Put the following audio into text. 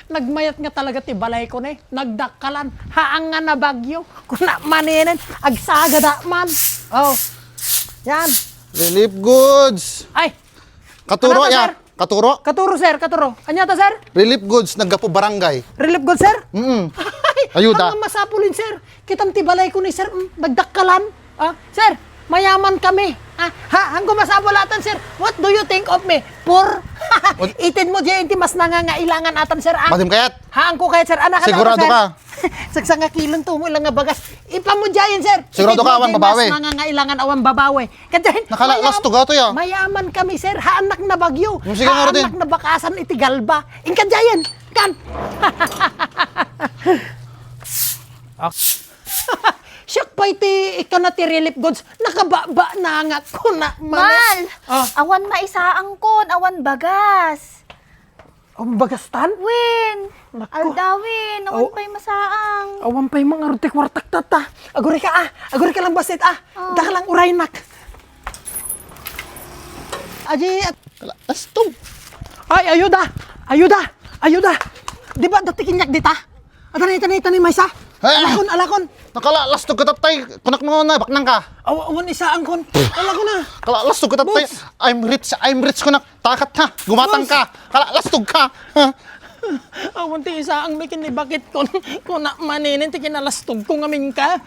nagmayat nga talaga ti balay ko ni. Nagdakalan, haang nga na bagyo. Kung na maninin, agsaga da man. Oh, yan. Relief goods. Ay, Katuro Ano to, ya. sir? Katuro. katuro sir, katuro. Anya ta sir? Relief goods naggapo barangay. Relief good sir? Ayuda. Ang masapulin sir. Kitang ti balay ko ni sir, nagdakalan. Ah, sir, mayaman kami. Ah, hanggang masapulatan sir. What do you think of me? Poor? Itin mo dyan, mas nangangailangan atan sir. Ah. Madim kayat. Haan ko kahit sir, anak Sigurado sir. ka? Sagsanga kilong tumo lang nga bagas. Ipamudyayin sir. Sigurado ka, awan babawi? Mas nangangailangan awan babawi. Kadyahin, Nakalalas to gato ya. mayaman kami sir, haanak na bagyo. Sige nga rin. Haanak na bakasan iti galba. Inkadyayin, kan. Siyak pa iti ikaw na ti relief goods. Nakababa na nga ko na. Mal, Ah. awan maisaang kon, awan bagas. Ang bagastan? Win, Naku. aldawin, Oh. awan pa'y masaang. Awan pa yung mga rutik wartak tata. Aguri ka lang basit Daka lang uray nak. Aji, Kalalas to. ay ayuda. Di ba dati kinyak dita? Tanay may sa. Alakon. Nakalalas to katatay. Kunak mo na baknang ka. Awan isa ang kon. Alakon na. Kalalas to katatay. Boss. I'm rich kunak. Takat ha. Gumatang Boss. ka. Kalalas to ka. Ha? Awan ti isa ang may kinibakit kon. Kung na maninin ti kinalastog ko ngamin ka.